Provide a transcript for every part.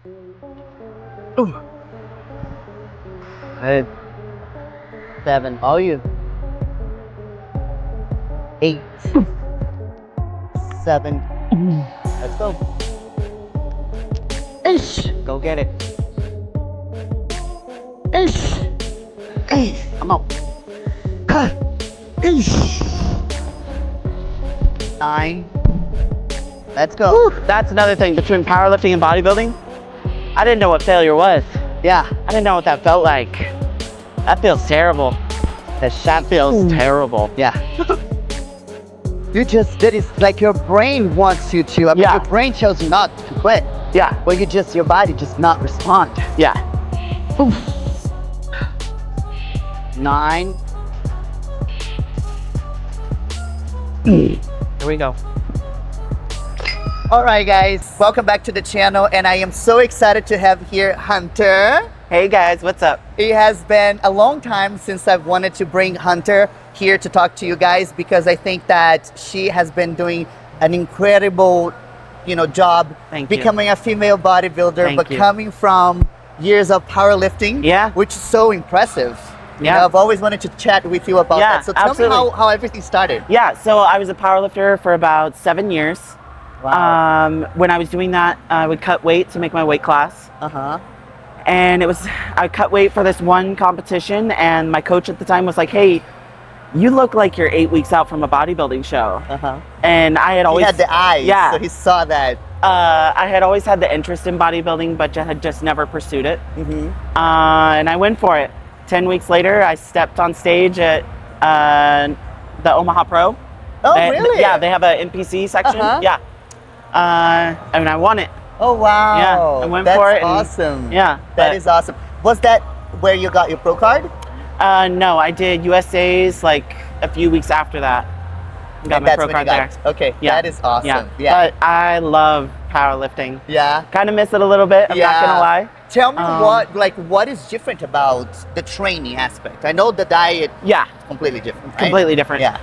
Ooh. Good. 7. Oh, you. 8. 7. Let's go. Ish. Go get it. Ish. Ish. Come on. Cut. Ish. 9. Let's go. Woo. That's another thing between powerlifting and bodybuilding. I didn't know what failure was. Yeah. I didn't know what that felt like. That feels terrible. That feels terrible. Yeah. You just did it like your brain wants you to. I mean, Yeah. your brain tells you not to quit. Yeah. But your body just not respond. Yeah. Oof. 9. Here we go. All right, guys, welcome back to the channel, and I am so excited to have here Hunter. Hey guys, what's up? It has been a long time since I've wanted to bring Hunter here to talk to you guys, because I think that she has been doing an incredible, job becoming a female bodybuilder, but coming from years of powerlifting, which is so impressive. You know, I've always wanted to chat with you about that. So tell me how everything started. Yeah, so I was a powerlifter for about 7 years. Wow. When I was doing that, I would cut weight to make my weight class. And I cut weight for this one competition, and my coach at the time was like, hey, you look like you're 8 weeks out from a bodybuilding show. And I had always... He had the eyes, so he saw that. I had always had the interest in bodybuilding, but had just never pursued it. And I went for it. 10 weeks later, I stepped on stage at the Omaha Pro. Oh, really? Yeah, they have an NPC section. Yeah. And I won it. Oh, wow. Yeah, I went for it. That's awesome. Yeah. That is awesome. Was that where you got your pro card? No, I did USA's like a few weeks after that. Got my pro card there. Okay, that is awesome. But I love powerlifting. Yeah. Kind of miss it a little bit, I'm not gonna lie. Tell me what is different about the training aspect? I know the diet is completely different, right? Completely different. Yeah.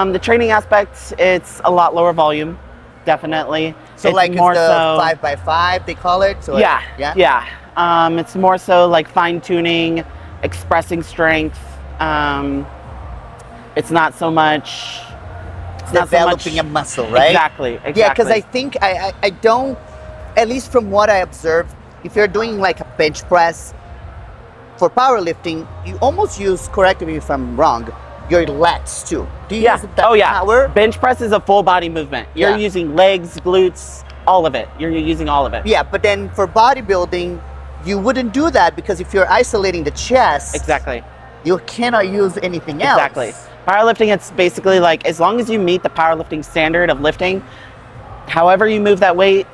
The training aspect, it's a lot lower volume, definitely. So it's like more it's the so 5x5 they call it? So yeah. It's more so like fine tuning, expressing strength. It's not so much developing a muscle, right? Exactly. Yeah, because I think I don't, at least from what I observed, if you're doing like a bench press for powerlifting, you almost use, correct me if I'm wrong, your lats too. Do you use that power? Bench press is a full body movement. You're using legs, glutes, all of it. You're using all of it. Yeah, but then for bodybuilding, you wouldn't do that, because if you're isolating the chest, you cannot use anything else. Exactly. Powerlifting, it's basically like, as long as you meet the powerlifting standard of lifting, however you move that weight,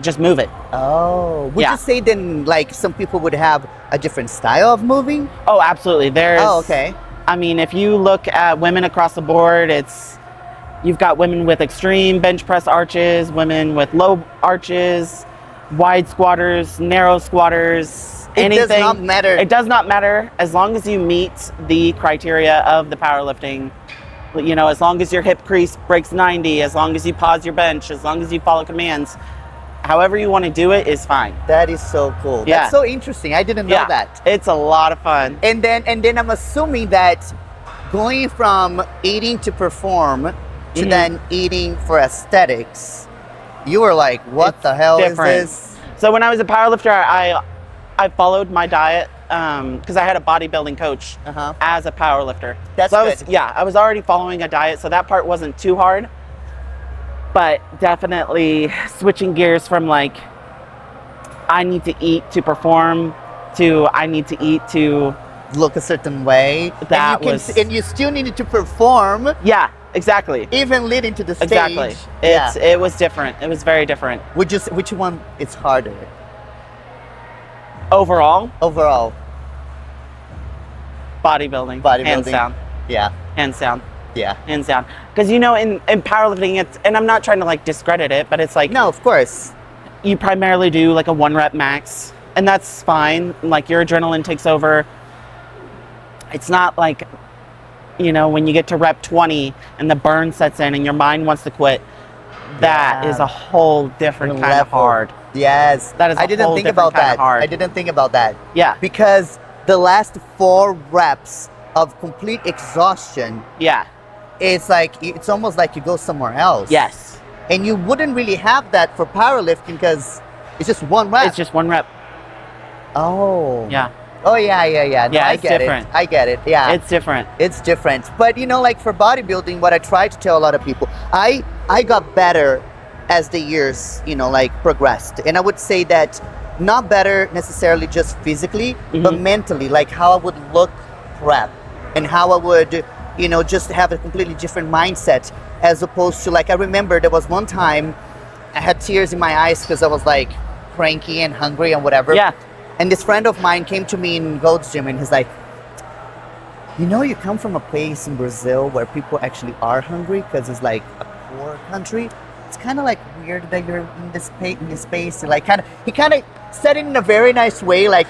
just move it. Oh, would you say then like some people would have a different style of moving? Oh, absolutely. Oh, okay. I mean, if you look at women across the board, you've got women with extreme bench press arches, women with low arches, wide squatters, narrow squatters, anything. It does not matter. It does not matter, as long as you meet the criteria of the powerlifting. You know, as long as your hip crease breaks 90, as long as you pause your bench, as long as you follow commands, however you want to do it is fine. That is so cool. That's so interesting. I didn't know that. It's a lot of fun. And then I'm assuming that going from eating to perform to then eating for aesthetics, you were like, what the hell is this? So when I was a powerlifter, I followed my diet because I had a bodybuilding coach as a powerlifter. That's good. I was already following a diet, so that part wasn't too hard. But definitely switching gears from like, I need to eat to perform, to I need to eat to look a certain way. And you still needed to perform. Yeah, exactly. Even leading to the stage. Exactly. It was different. It was very different. Which one is harder? Overall? Overall. Bodybuilding. Hands down. Yeah. Hands down. Yeah. Hands down. Because, you know, in powerlifting, and I'm not trying to like discredit it, but it's like... No, of course. You primarily do like a 1 rep max, and that's fine. Like your adrenaline takes over. It's not like, you know, when you get to rep 20 and the burn sets in and your mind wants to quit, that is a whole different kind of hard. Yes. That is I didn't whole think different about kind that. of hard. I didn't think about that. Yeah. Because the last 4 reps of complete exhaustion, Yeah. it's like, it's almost like you go somewhere else. Yes. And you wouldn't really have that for powerlifting because it's just 1 rep. It's just 1 rep. Oh. Yeah. Oh, yeah. No, Yeah, I it's get different. it. I get it. Yeah. It's different. It's different. But you know, like for bodybuilding, what I try to tell a lot of people, I got better as the years, you know, like progressed. And I would say that not better necessarily just physically, but mentally, like how I would look prep and how I would, you know, just have a completely different mindset as opposed to like, I remember there was one time I had tears in my eyes because I was like cranky and hungry and whatever. Yeah. And this friend of mine came to me in Gold's Gym and he's like, you know, you come from a place in Brazil where people actually are hungry because it's like a poor country. It's kind of like weird that you're in this space. And like he kind of said it in a very nice way, like,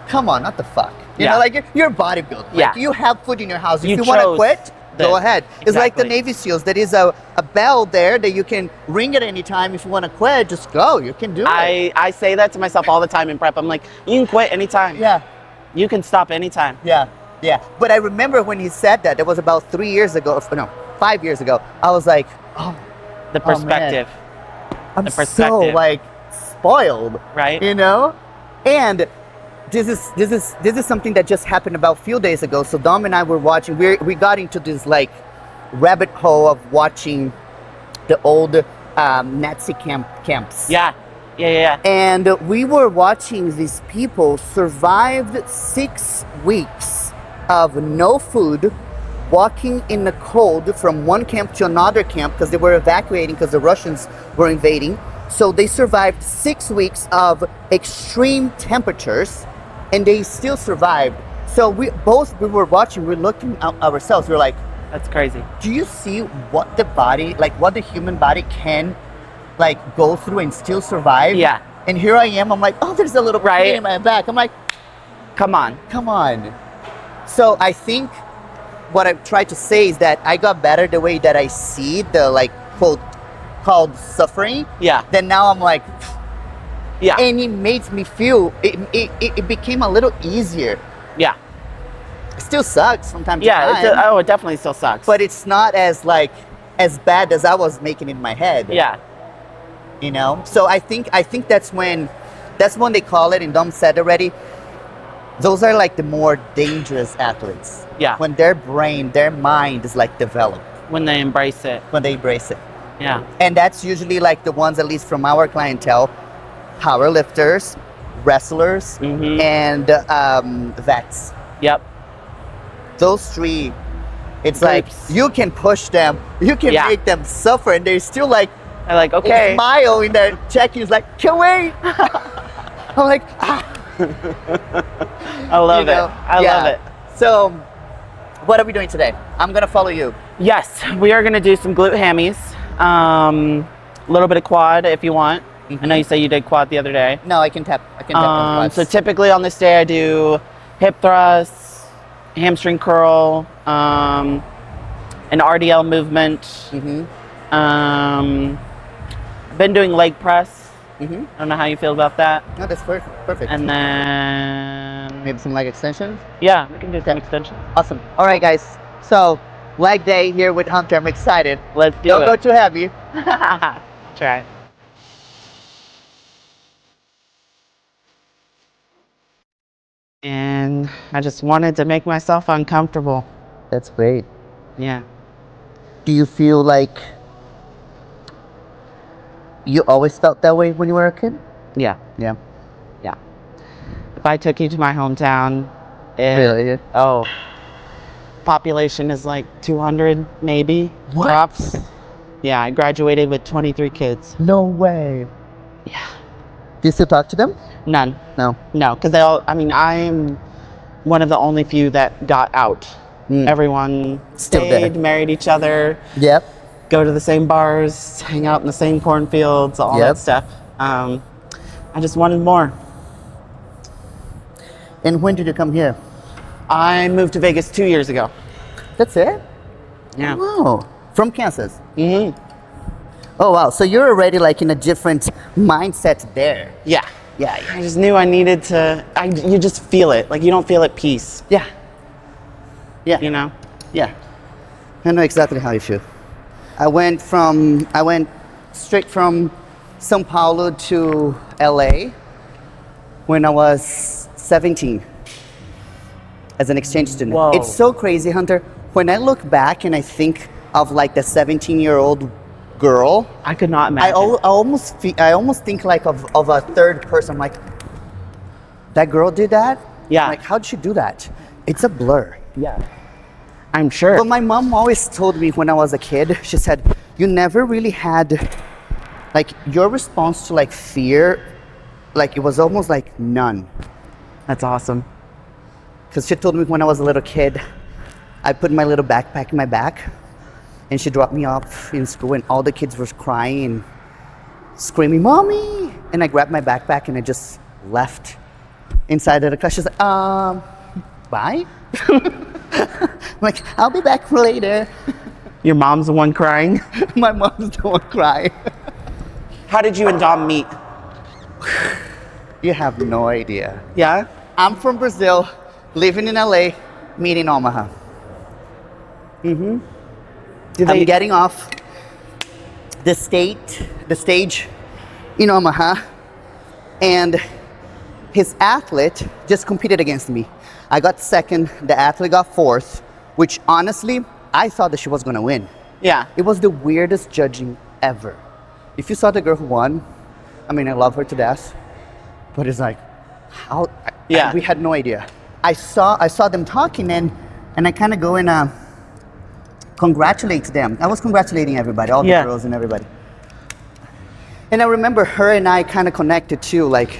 come on, not the fuck. You know, like you're a bodybuilder. Like you have food in your house. If you want to quit, go ahead. Exactly. It's like the Navy SEALs. There is a bell there that you can ring at any time. If you want to quit, just go. You can do it. I say that to myself all the time in prep. I'm like, you can quit anytime. Yeah. You can stop anytime. Yeah. But I remember when he said that, it was about 3 years ago, no, 5 years ago. I was like, oh, the perspective. I'm so like spoiled. Right. You know? And this is something that just happened about a few days ago. So Dom and I were watching, we got into this like rabbit hole of watching the old Nazi camps. Yeah. And we were watching these people survived 6 weeks of no food, walking in the cold from one camp to another camp because they were evacuating because the Russians were invading. So they survived 6 weeks of extreme temperatures and they still survived. So we were watching, we're looking at ourselves, we're like, that's crazy. Do you see what the body, like what the human body can like go through and still survive? Yeah. And here I am, I'm like, oh, there's a little pain in my back. I'm like, come on. So I think what I try to say is that I got better the way that I see the like quote called suffering. Yeah. Then now I'm like, yeah. And it makes me feel, it became a little easier. Yeah. It still sucks from time to time. Yeah, it definitely still sucks. But it's not as like, as bad as I was making in my head. Yeah. You know? So I think that's when they call it, and Dom said already, those are like the more dangerous athletes. Yeah. When their brain, their mind is like developed. When they embrace it. Yeah. And that's usually like the ones, at least from our clientele, powerlifters, wrestlers, and vets. Yep. Those 3, it's Groups. like you can push them, you can make them suffer, and they're still like, they're like, okay. Smile in their check-in is like, can't wait. I'm like, I love it. I love it. So, what are we doing today? I'm gonna follow you. Yes, we are gonna do some glute hammies. A little bit of quad if you want. I know you said you did quad the other day. No, I can tap on quads. So typically on this day I do hip thrusts, hamstring curl, an RDL movement. Been doing leg press. I don't know how you feel about that. No, that's perfect. And then maybe some leg extensions? Yeah, we can do some extensions. Awesome. All right, guys. So, leg day here with Hunter. I'm excited. Let's do it. Don't go too heavy. Try. And I just wanted to make myself uncomfortable. That's great. Yeah. Do you feel like you always felt that way when you were a kid? Yeah. Yeah. If I took you to my hometown, Really? Oh, population is like 200 maybe. What? Tops. Yeah, I graduated with 23 kids. No way. Yeah. Do you still talk to them? None. No. No, because I'm one of the only few that got out. Everyone stayed, married each other. Yep. Go to the same bars, hang out in the same cornfields, all that stuff. I just wanted more. And when did you come here? I moved to Vegas 2 years ago. That's it? Yeah. Wow. From Kansas? Oh wow, so you're already like in a different mindset there. Yeah. Yeah, I just knew I needed to, you just feel it. Like you don't feel at peace. yeah. Yeah. You know? Yeah. I know exactly how you feel. I went straight from São Paulo to LA when I was 17 as an exchange student. Whoa. It's so crazy, Hunter. When I look back and I think of like the 17-year-old girl, I could not imagine. I almost think like of a third person. I'm like, that girl did that? Yeah. Like, how'd she do that? It's a blur. Yeah. I'm sure. But my mom always told me when I was a kid, she said, you never really had, like, your response to like fear, like it was almost like none. That's awesome. Because she told me when I was a little kid, I put my little backpack in my back and she dropped me off in school and all the kids were crying and screaming, Mommy! And I grabbed my backpack and I just left inside of the class. She's like, bye? I'm like, I'll be back later. Your mom's the one crying? My mom's the one crying. How did you and Dom meet? You have no idea. Yeah? I'm from Brazil, living in LA, meeting Omaha. I'm getting off the stage in Omaha, and his athlete just competed against me. I got second, the athlete got fourth, which honestly, I thought that she was gonna win. Yeah. It was the weirdest judging ever. If you saw the girl who won, I mean, I love her to death, but it's like, how? Yeah. We had no idea. I saw them talking and I kind of go and congratulate them. I was congratulating everybody, all the girls and everybody. And I remember her and I kind of connected too, like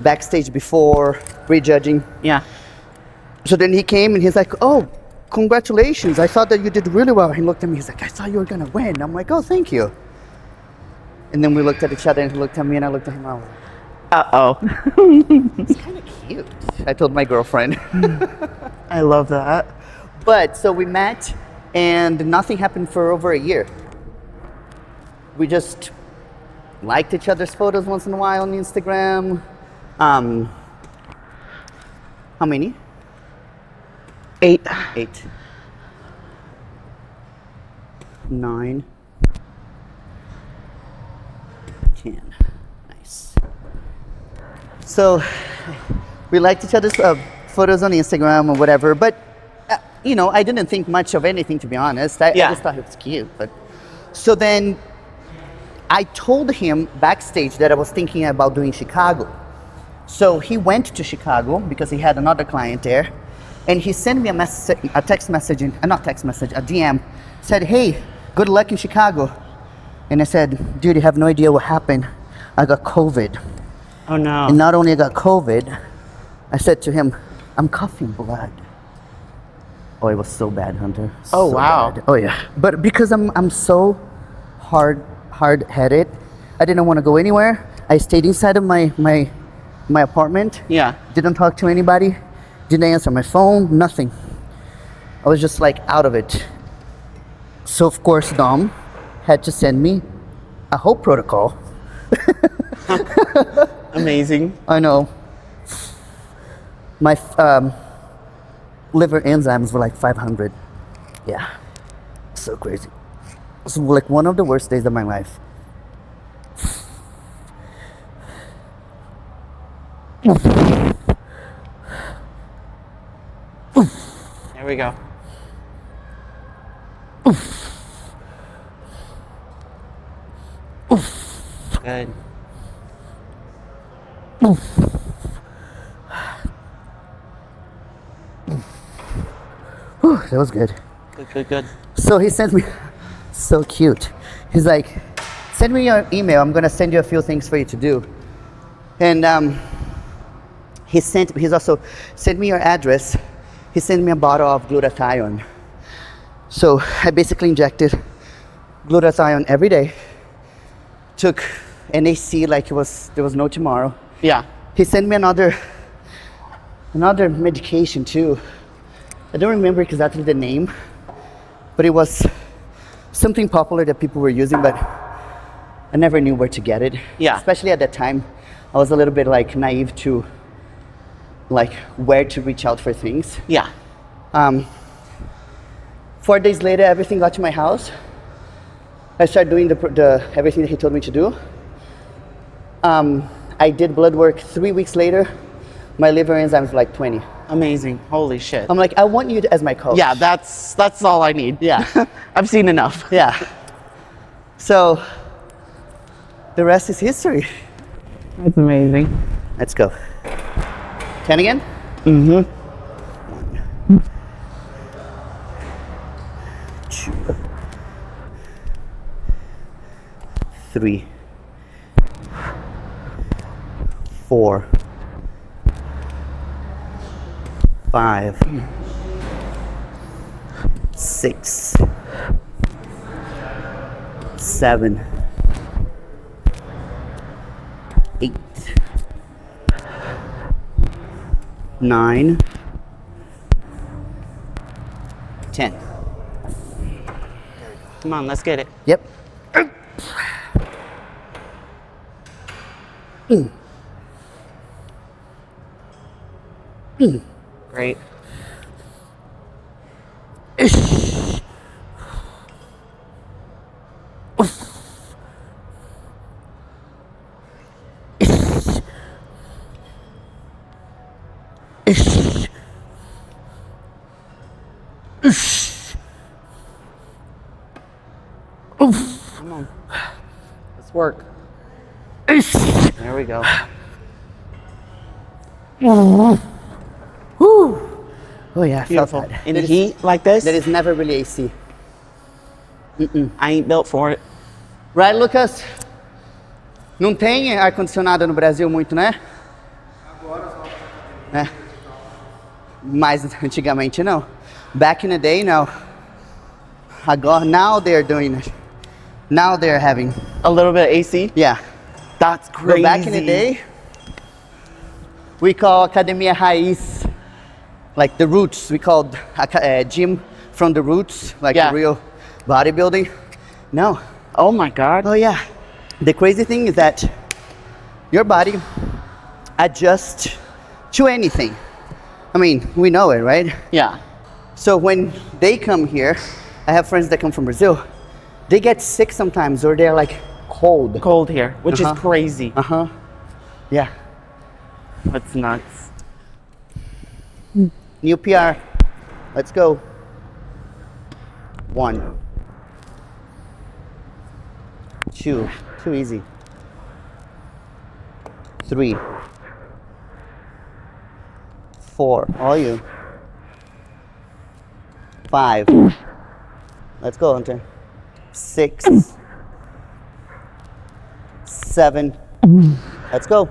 backstage before prejudging. Yeah. So then he came and he's like, oh, congratulations. I thought that you did really well. He looked at me, he's like, I thought you were gonna win. I'm like, oh, thank you. And then we looked at each other and he looked at me and I looked at him. I was like, uh-oh. it's kind of cute. I told my girlfriend. I love that. But so we met and nothing happened for over a year. We just liked each other's photos once in a while on Instagram. How many? 8. 9. 10. Nice. So we liked each other's photos on Instagram or whatever, but you know, I didn't think much of anything, to be honest. I just thought it was cute. But so then I told him backstage that I was thinking about doing Chicago. So he went to Chicago because he had another client there, and he sent me a text message, a DM, said, hey, good luck in Chicago. And I said, dude, you have no idea what happened. I got COVID. Oh no. And not only I got COVID, I said to him, I'm coughing blood. Oh, it was so bad, Hunter. Oh, so wow. bad. Oh yeah. But because I'm so hard-headed, I didn't want to go anywhere. I stayed inside of my apartment. Yeah. Didn't talk to anybody. Didn't answer my phone, nothing. I was just like out of it. So of course Dom had to send me a whole protocol. Amazing. I know. My liver enzymes were like 500. Yeah. So crazy. It was like one of the worst days of my life. There we go. Good. Whew, that was good. Good. So he sends me, so cute. He's like, send me your email. I'm gonna send you a few things for you to do. And he's also sent me your address. He sent me a bottle of glutathione. So I basically injected glutathione every day. Took NAC like there was no tomorrow. Yeah. He sent me another medication too. I don't remember exactly the name, but it was something popular that people were using, but I never knew where to get it. Yeah. Especially at that time, I was a little bit like naive to like where to reach out for things. Yeah. 4 days later, everything got to my house. I started doing the everything that he told me to do. I did blood work 3 weeks later. My liver enzymes were like 20. Amazing. Holy shit. I'm like, I want you as my coach. Yeah, that's all I need. Yeah. I've seen enough. Yeah. So the rest is history. That's amazing. Let's go. 10 again? Mm-hmm. 1, 2, 3, 4, 5, 6, 7, 8, 9, 10. Come on, let's get it. Yep. Great. Come on. Let's work. There we go. Woo. Oh yeah, I felt Beautiful. that. In That is- heat like this, That is never really AC. I ain't built for it. Right, Lucas? Não tem ar-condicionado no Brasil muito, né? É. Mas antigamente não. Back in the day, no. Agora, now they're doing it. Now they're having. A little bit of AC. Yeah. That's crazy. But back in the day, we call Academia Raiz, like the roots. We called gym from the roots, like Yeah. real bodybuilding. No. Oh my God. Oh yeah. The crazy thing is that your body adjusts to anything. I mean, we know it, right? Yeah. So when they come here, I have friends that come from Brazil, they get sick sometimes or they're like cold. Cold here, which Uh-huh. is crazy. Uh-huh. Yeah. That's nuts. New PR. Let's go. 1, 2, too easy. 3, 4, all you. 5. Let's go, Hunter. 6, 7. Let's go.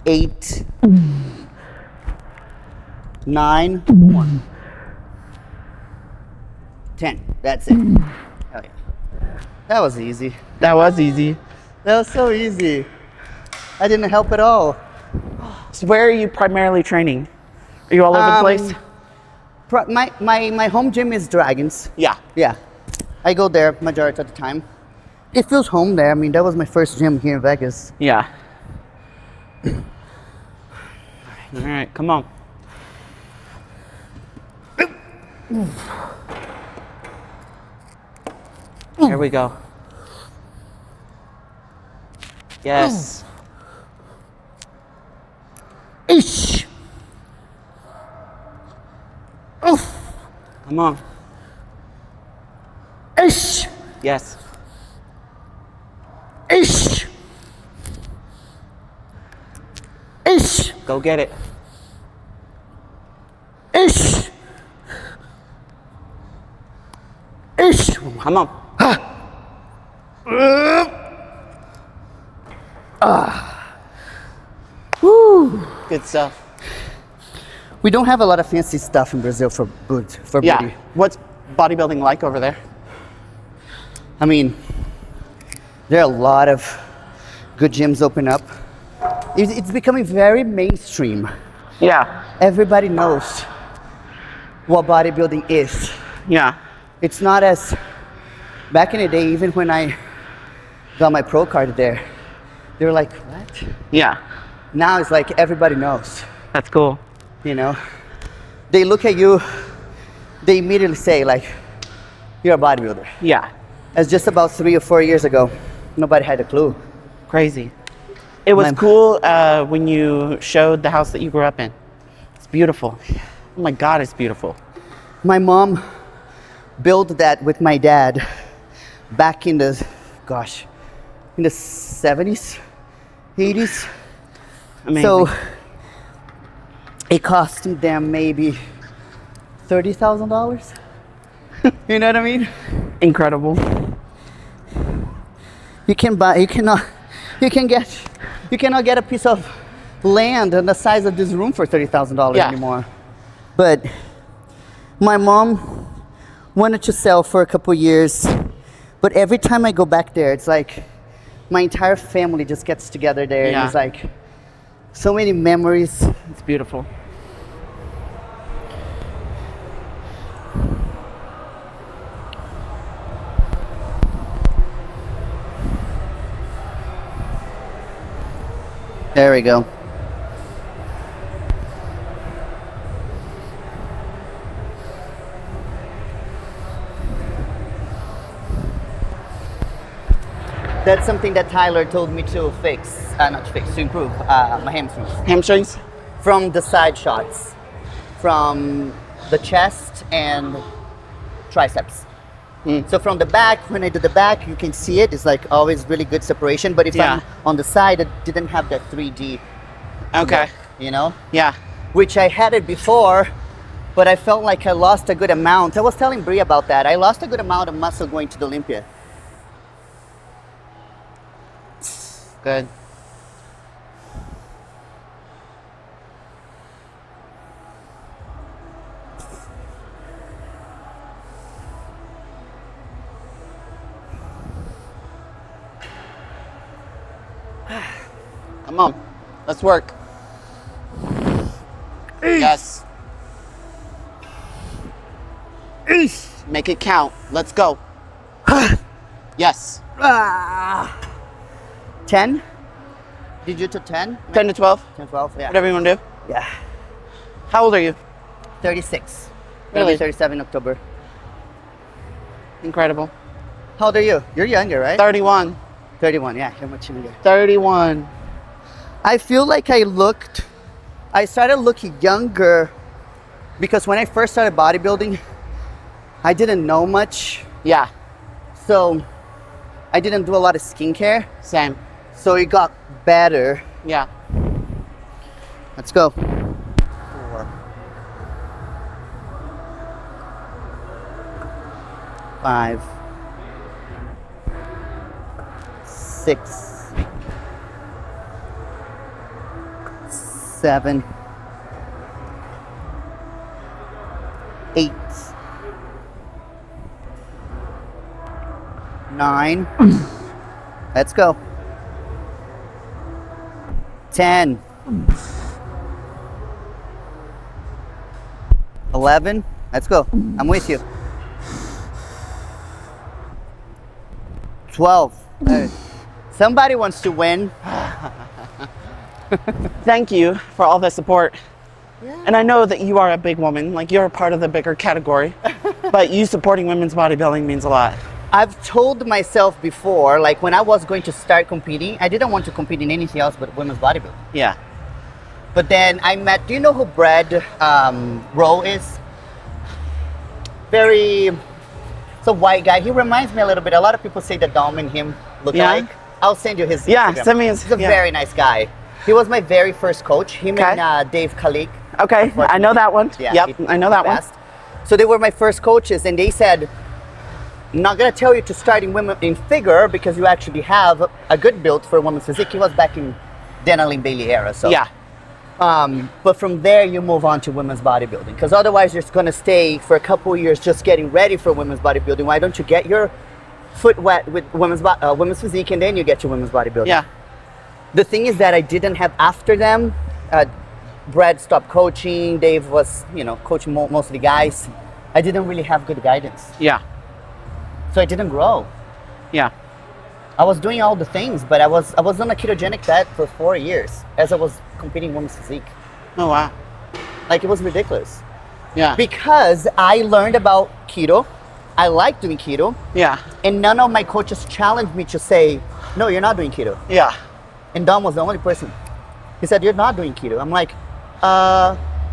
8, 9, 10. That's it. Hell yeah. That was easy. That was easy. That was so easy. I didn't help at all. So where are you primarily training? Are you all over the place? My home gym is Dragons. Yeah. Yeah. I go there majority of the time. It feels home there. I mean, that was my first gym here in Vegas. Yeah. All right, come on. Here we go. Yes. Ish. Oof. Come on. Ish. Yes. Ish. Ish. Go get it. Ish. Ish. Come on. Woo. Good stuff. We don't have a lot of fancy stuff in Brazil for booty. Yeah. What's bodybuilding like over there? I mean, there are a lot of good gyms open up. It's becoming very mainstream. Yeah. Everybody knows what bodybuilding is. Yeah. It's not as back in the day, even when I got my pro card there. They were like, what? Yeah. Now it's like everybody knows. That's cool. You know, they look at you, they immediately say like, you're a bodybuilder. Yeah. It's just about 3 or 4 years ago. Nobody had a clue. Crazy. It was cool when you showed the house that you grew up in. It's beautiful. Oh my God, it's beautiful. My mom built that with my dad back in the, in the 70s, 80s. Amazing. So it cost them maybe $30,000. You know what I mean? Incredible. You cannot get a piece of land on the size of this room for $30,000 anymore. But my mom wanted to sell for a couple years, but every time I go back there, it's like my entire family just gets together there, and it's like so many memories. It's beautiful. There we go. That's something that Tyler told me to fix, to improve my hamstrings. Hamstrings? From the side shots, from the chest and triceps. So from the back, when I do the back, you can see it. It's like always really good separation. But if I'm on the side, it didn't have that 3D. Okay. Look, you know? Yeah. Which I had it before, but I felt like I lost a good amount. I was telling Brie about that. I lost a good amount of muscle going to the Olympia. Good. Come on, let's work. Yes. Make it count. Let's go. Yes. 10? Did you do 10? 10 to 12? 10, 12, yeah. Whatever you want to do. Yeah. How old are you? 36. Really? 37 in October. Incredible. How old are you? You're younger, right? 31. 31, yeah, you're much younger. 31. I feel like I started looking younger because when I first started bodybuilding, I didn't know much. Yeah. So I didn't do a lot of skincare. Same. So it got better. Yeah. Let's go. 4. 5. 6. 7. 8. 9. Let's go. 10. 11. Let's go. I'm with you. 12. Somebody wants to win. Thank you for all the support. Yeah. And I know that you are a big woman, like you're a part of the bigger category, but you supporting women's bodybuilding means a lot. I've told myself before, like when I was going to start competing, I didn't want to compete in anything else but women's bodybuilding. Yeah. But then I met, do you know who Brad Rowe is? It's a white guy. He reminds me a little bit. A lot of people say that Dom and him look alike. I'll send you his Instagram. Send me his. He's a very nice guy. He was my very first coach. Him and Dave Kalik. Okay, I know that one. Yeah, yep, I know that one. So they were my first coaches, and they said, I'm not gonna tell you to start in women in figure because you actually have a good build for a woman's physique. He was back in Denali Bailey era, so yeah. But from there you move on to women's bodybuilding because otherwise you're just gonna stay for a couple of years just getting ready for women's bodybuilding. Why don't you get your foot wet with women's physique and then you get to women's bodybuilding? Yeah. The thing is that I didn't have after them. Brad stopped coaching. Dave was, coaching mostly guys. I didn't really have good guidance. Yeah. So I didn't grow. Yeah. I was doing all the things, but I was on a ketogenic diet for 4 years as I was competing women's physique. Oh, wow. Like, it was ridiculous. Yeah. Because I learned about keto. I like doing keto. Yeah. And none of my coaches challenged me to say, no, you're not doing keto. Yeah. And Dom was the only person. He said, you're not doing keto. I'm like,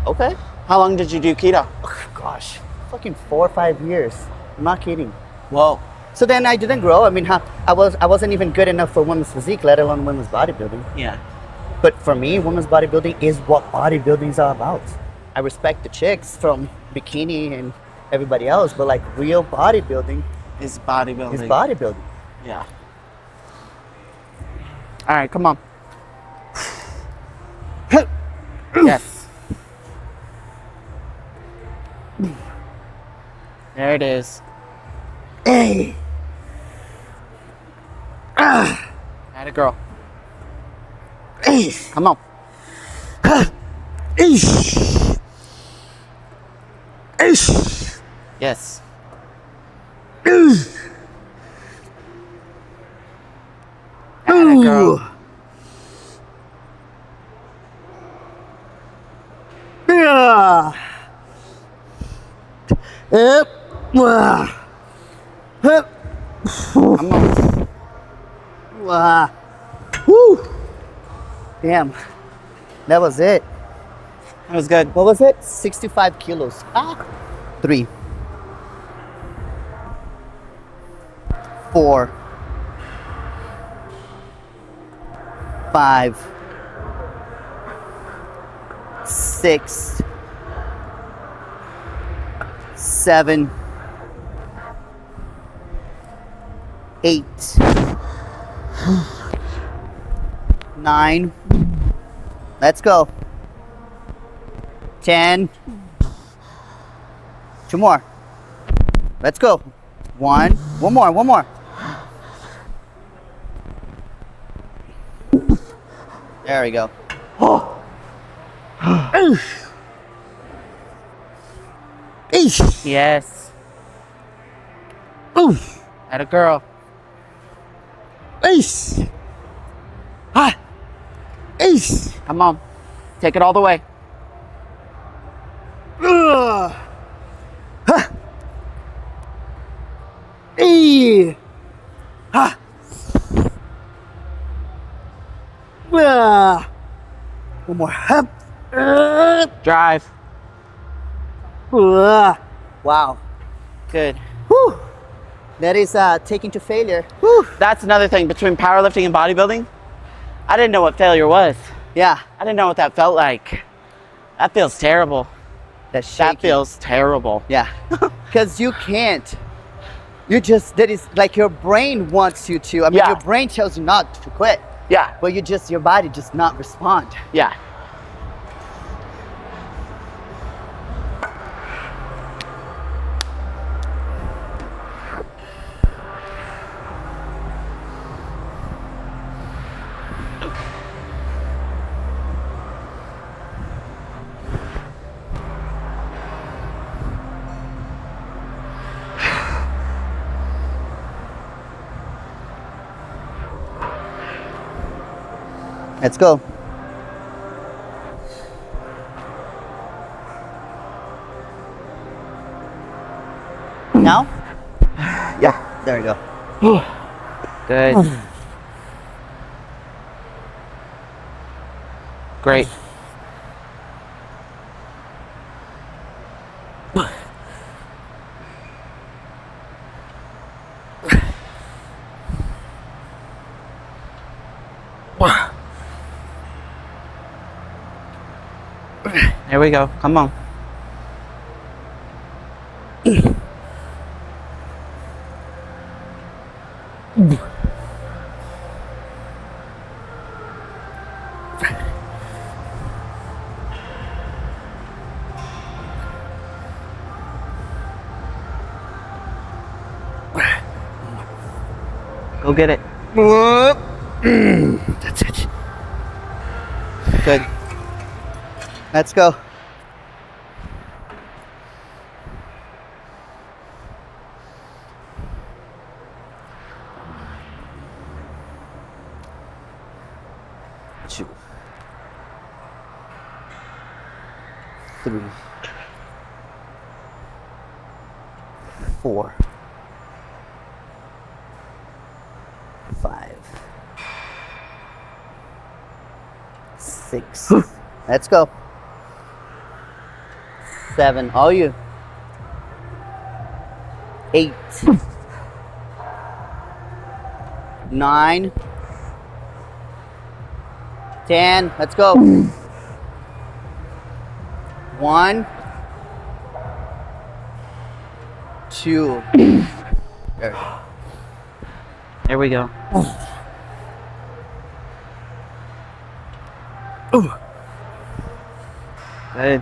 okay. How long did you do keto? Oh, gosh, fucking 4 or 5 years. I'm not kidding. Whoa. So then I didn't grow. I mean, I wasn't even good enough for women's physique, let alone women's bodybuilding. Yeah. But for me, women's bodybuilding is what bodybuilding is all about. I respect the chicks from bikini and everybody else, but like real bodybuilding Is bodybuilding. is bodybuilding. Yeah. All right, come on. Yes. There it is. Hey. Atta girl. Hey. Come on. Yes. Atta girl. Yeah. Yep. Yep. Come on. Woo. Damn. That was it. That was good. What was it? 65 kilos. 3. 4. 5. 6. 7. 8. 9. Let's go. 10. 2 more. Let's go. 1. One more. There we go. Yes. Atta girl. Come on. Take it all the way. One more. Drive. Wow. Good. Whew. That is taking to failure. That's another thing between powerlifting and bodybuilding. I didn't know what failure was. Yeah. I didn't know what that felt like. That feels terrible. That's shaky. That feels terrible. Yeah. Because you can't. You just, that is like your brain wants you to. I mean, Yeah. your brain tells you not to quit, Yeah. but your body just not respond. Yeah. Let's go. Now? Yeah. There we go. Good. Great. There we go. Come on. Go get it. That's it. Good. Let's go. 3, 4, 5, 6. Let's go. 7. All you. 8. 9. 10. Let's go. 1, 2. There. There we go. Good.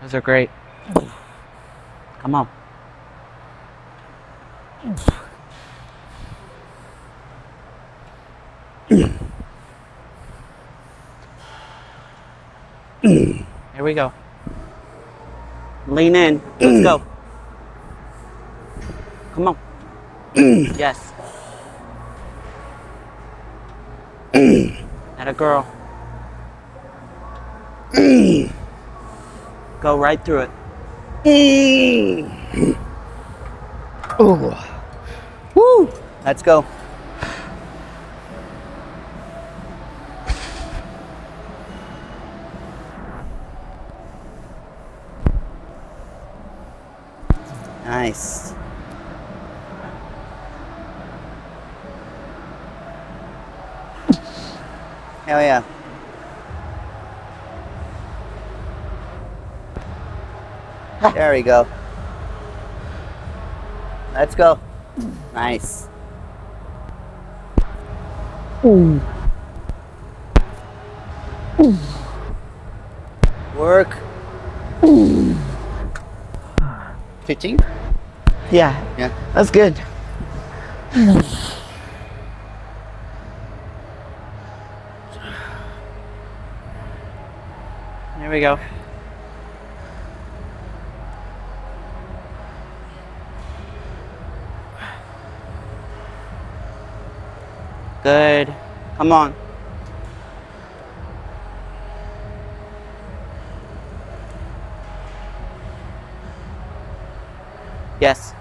Those are great. Come on. Here we go. Lean in. Let's go. Come on. Yes. Atta girl. Go right through it. Oh. Woo. Let's go. Nice. Hell yeah. There we go. Let's go. Nice. Work. 15? Yeah. Yeah. That's good. There we go. Good. Come on. Yes.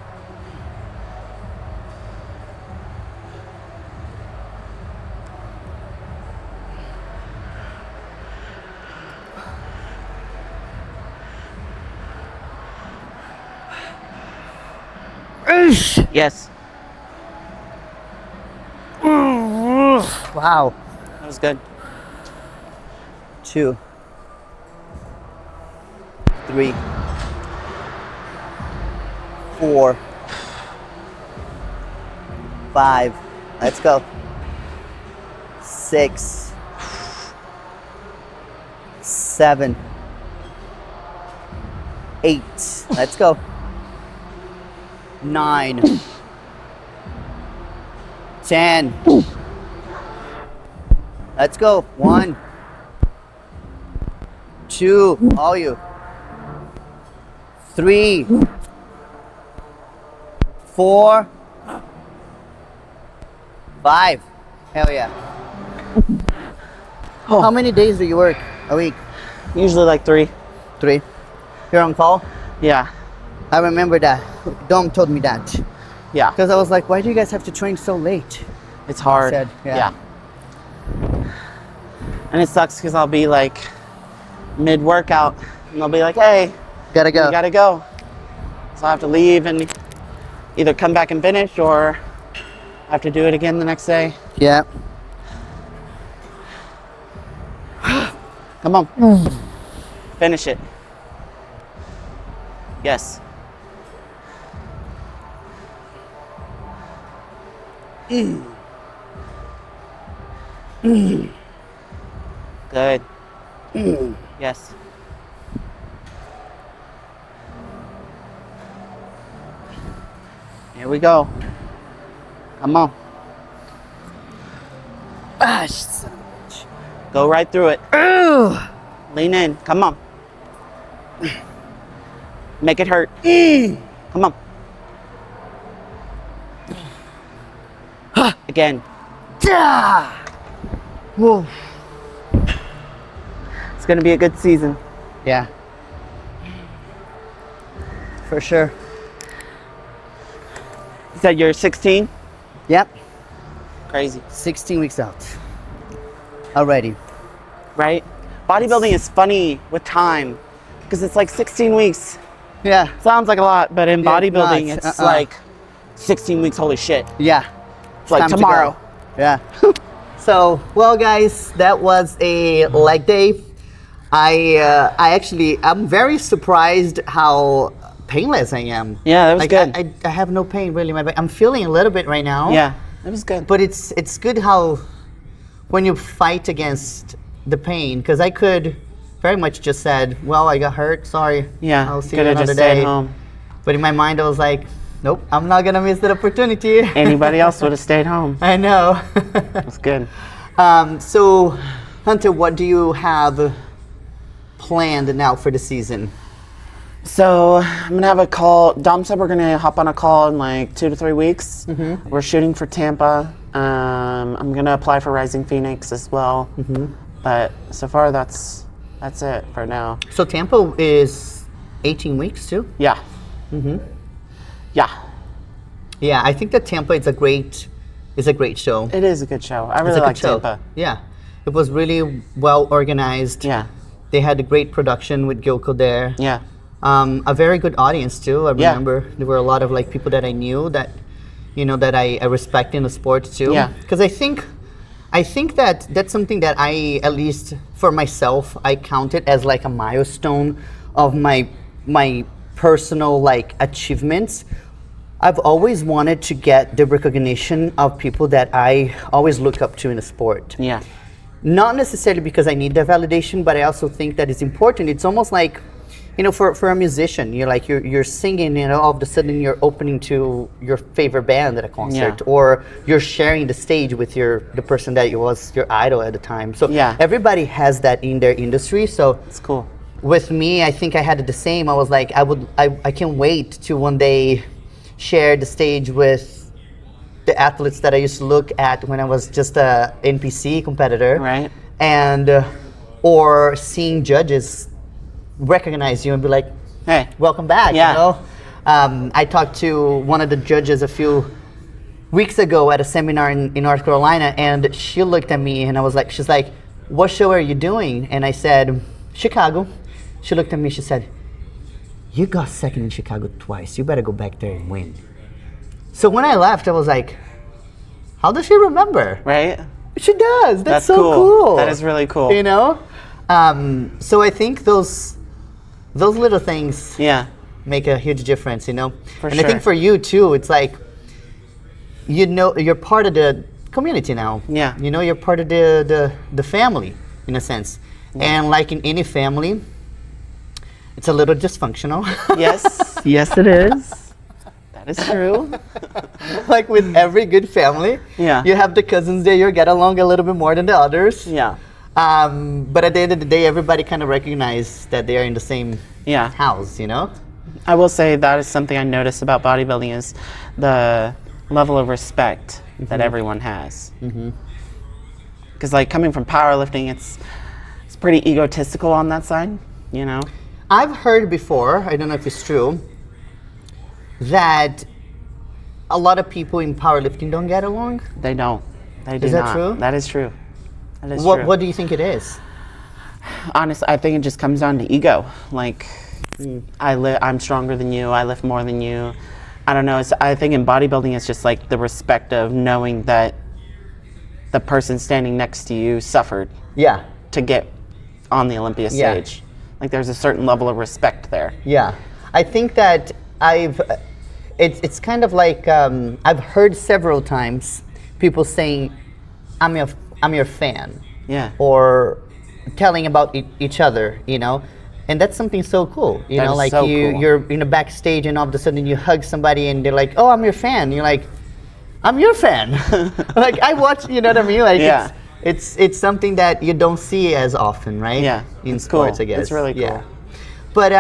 Yes. Wow. That was good. 2, 3, 4, 5. Let's go. 6, 7, 8. Let's go. 9, 10. Let's go. 1, 2. All you. 3, 4, 5. Hell yeah. Oh. How many days do you work a week? Usually like 3. 3. You're on call? Yeah. I remember that. Dom told me that. Yeah. Because I was like, why do you guys have to train so late? It's hard. Said, yeah. And it sucks because I'll be like mid-workout and they'll be like, hey, Gotta go. you gotta go. So I have to leave and either come back and finish or I have to do it again the next day. Yeah. Come on. Finish it. Yes. Good. Yes. Here we go. Come on. Ah, son of a bitch. Go right through it. Ugh. Lean in. Come on. Make it hurt. Come on. Again. Ah. Whoa. It's going to be a good season. Yeah. For sure. You said you're 16? Yep. Crazy. 16 weeks out. Already. Right? Bodybuilding is funny with time because it's like 16 weeks. Yeah. Sounds like a lot, but in bodybuilding, nuts. it's like 16 weeks, holy shit. Yeah. It's like time to tomorrow. go. Yeah. So, well, guys, that was a leg day. I'm very surprised how painless I am. Yeah, that was good. I have no pain really in my back. I'm feeling a little bit right now. Yeah, it was good. But it's good how when you fight against the pain, because I could very much just said, well, I got hurt, sorry. Yeah, I'll see could you have another just day. stayed home. But in my mind, I was like, nope, I'm not gonna miss that opportunity. Anybody else would have stayed home. I know. That's good. So, Hunter, what do you have planned now for the season? So I'm gonna have a call. Dom said we're gonna hop on a call in like 2 to 3 weeks. Mm-hmm. We're shooting for Tampa. I'm gonna apply for Rising Phoenix as well. Mm-hmm. But so far that's it for now. So Tampa is 18 weeks too? Yeah. Mm-hmm. Yeah. Yeah, I think that Tampa is a great show. It is a good show. I really like Tampa. Yeah. It was really well organized. Yeah. They had a great production with Gilco there. Yeah. A very good audience too. I remember there were a lot of like people that I knew that, that I respect in the sport too. Yeah. Because I think that that's something that I, at least for myself, I count it as like a milestone of my personal like achievements. I've always wanted to get the recognition of people that I always look up to in the sport. Yeah. Not necessarily because I need the validation, but I also think that it's important. It's almost like, for a musician, you're singing, all of a sudden you're opening to your favorite band at a concert, or you're sharing the stage with the person that was your idol at the time. So everybody has that in their industry. So it's cool. With me, I think I had the same. I was like, I can't wait to one day share the stage with the athletes that I used to look at when I was just a NPC competitor, right? And or seeing judges recognize you and be like, "Hey, welcome back." Yeah. I talked to one of the judges a few weeks ago at a seminar in North Carolina, and she looked at me and she's like, "What show are you doing?" And I said, "Chicago." She looked at me. She said, "You got second in Chicago twice. You better go back there and win." So when I left, I was like, how does she remember? Right? She does. That's so cool. That is really cool. So I think those little things make a huge difference, For and sure. I think for you too, it's like, you're part of the community now. Yeah. You're part of the family in a sense. Yeah. And like in any family, it's a little dysfunctional. Yes. Yes, it is. That is true. Like with every good family, you have the cousins there, you get along a little bit more than the others. Yeah. But at the end of the day, everybody kind of recognizes that they are in the same house, I will say that is something I notice about bodybuilding is the level of respect that everyone has. Because like coming from powerlifting, it's pretty egotistical on that side, I've heard before, I don't know if it's true, that a lot of people in powerlifting don't get along. They don't. They do not. Is that true? That is true. That is true. What do you think it is? Honestly, I think it just comes down to ego. Like, I'm stronger than you. I lift more than you. I don't know. I think in bodybuilding, it's just like the respect of knowing that the person standing next to you suffered. Yeah. To get on the Olympia stage. Like, there's a certain level of respect there. Yeah. I think that it's kind of like, I've heard several times people saying, I'm your fan. Yeah. Or telling about each other, and that's something so cool. Like so cool. You're in a backstage and all of a sudden you hug somebody and they're like, "Oh, I'm your fan." You're like, "I'm your fan." Like I watch, you know what I mean? Like it's something that you don't see as often, right? Yeah. In sports, cool. I guess. It's really cool. Yeah. But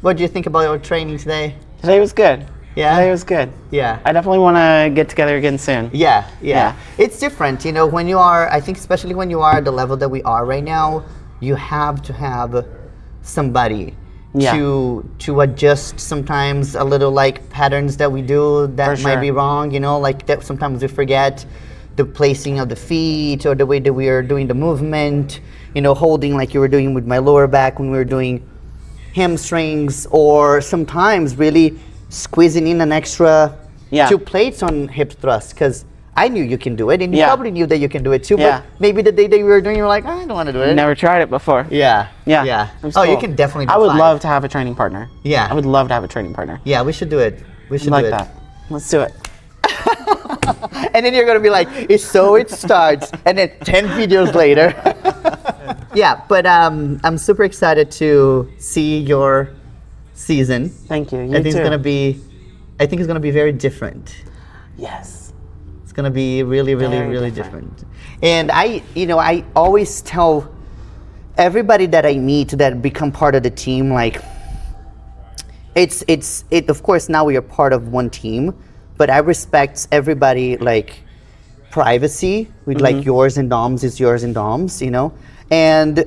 what do you think about your training today? Today was good. Yeah. Today was good. Yeah. I definitely want to get together again soon. Yeah. It's different, when you are, I think especially when you are at the level that we are right now, you have to have somebody Yeah. to adjust sometimes a little like patterns that we do that For might sure. be wrong, you know, like that sometimes we forget the placing of the feet or the way that we are doing the movement, you know, holding like you were doing with my lower back when we were doing hamstrings, or sometimes really squeezing in an extra Yeah. 2 plates on hip thrust, because I knew you can do it, and you Yeah. probably knew that you can do it too, Yeah. but maybe the day that you were doing, you were like, I don't want to do it. Never tried it before. Yeah. Yeah. Yeah. It was Oh, you cool. can definitely do I would 5. love to have a training partner. Yeah. I would love to have a training partner. Yeah, we should do it. We should like do it. that. Let's do it. And then you're gonna be like, so it starts, and then 10 videos later. Yeah, but I'm super excited to see your season. Thank you. You I think too. it's gonna be very different. Yes. It's gonna be really, really, Very really different. different. And I always tell everybody that I meet that become part of the team, like, it's of course now we are part of one team, but I respect everybody, like, privacy with like yours and Dom's is yours and Dom's, you know. And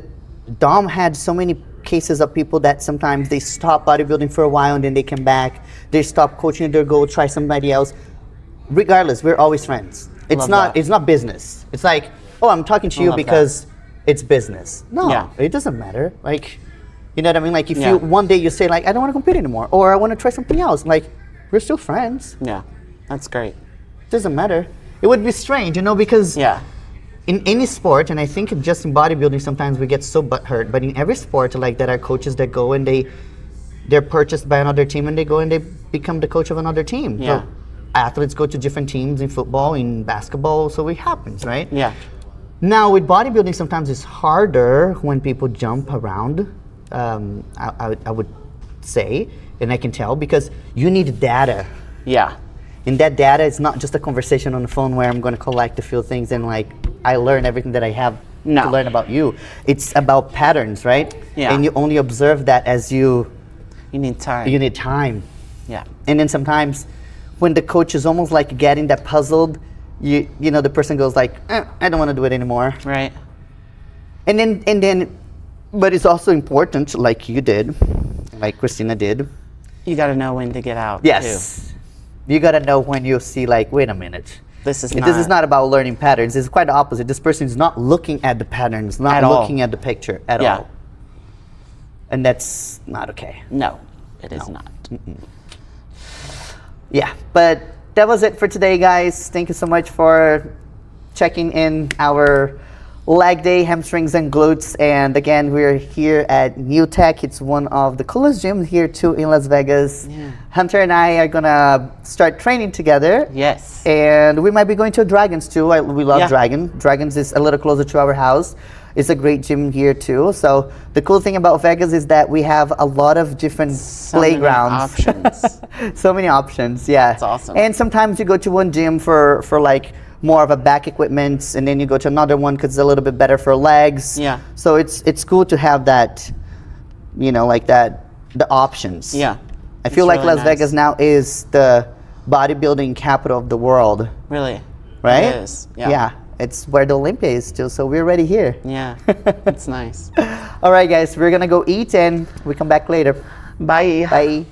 Dom had so many cases of people that sometimes they stop bodybuilding for a while and then they come back, they stop coaching, they go try somebody else. Regardless, we're always friends. It's Love not that. it's not business. It's like, oh, I'm talking to you love that. because it's business. No, Yeah. it doesn't matter. Like, you know what I mean? Like, if Yeah. you one day you say like, I don't want to compete anymore, or I want to try something else, like, we're still friends. Yeah. That's great. Doesn't matter. It would be strange, you know, because Yeah. in any sport, and I think just in bodybuilding sometimes we get so butthurt, but in every sport, like, there are coaches that go and they're purchased by another team and they go and they become the coach of another team. Yeah. So athletes go to different teams in football, in basketball, so it happens, right? Yeah. Now with bodybuilding, sometimes it's harder when people jump around. I would say, and I can tell, because you need data. Yeah. And that data is not just a conversation on the phone where I'm going to collect a few things and like I learn everything that I have No. to learn about you. It's about patterns, right? Yeah. And you only observe that as you need time. need time. Yeah. And then sometimes when the coach is almost like getting that puzzled, you know, the person goes like, I don't want to do it anymore. Right. And then, but it's also important, like you did, like Christina did. You got to know when to get out. Yes. You gotta know when you see like, wait a minute. This is This is not about learning patterns. It's quite the opposite. This person is not looking at the patterns, not At all. looking at the picture at Yeah. all. And that's not okay. No, it is not. Yeah, but that was it for today, guys. Thank you so much for checking in our leg day, hamstrings and glutes. And again, we're here at New Tech. It's one of the coolest gyms here too in Las Vegas. Yeah. Hunter and I are gonna start training together. Yes. And we might be going to Dragons too. We love Yeah. Dragons is a little closer to our house. It's a great gym here too. So the cool thing about Vegas is that we have a lot of different many playgrounds. options. So many options, yeah. That's awesome. And sometimes you go to one gym for like more of a back equipment, and then you go to another one because it's a little bit better for legs. Yeah. So it's cool to have that, you know, like that, the options. Yeah. I feel It's like really Las nice. Vegas now is the bodybuilding capital of the world, Really. right? It is. Yeah. Yeah. It's where the Olympia is too, so we're already here. Yeah. It's nice. All right, guys, we're gonna go eat and we come back later. Bye. Bye.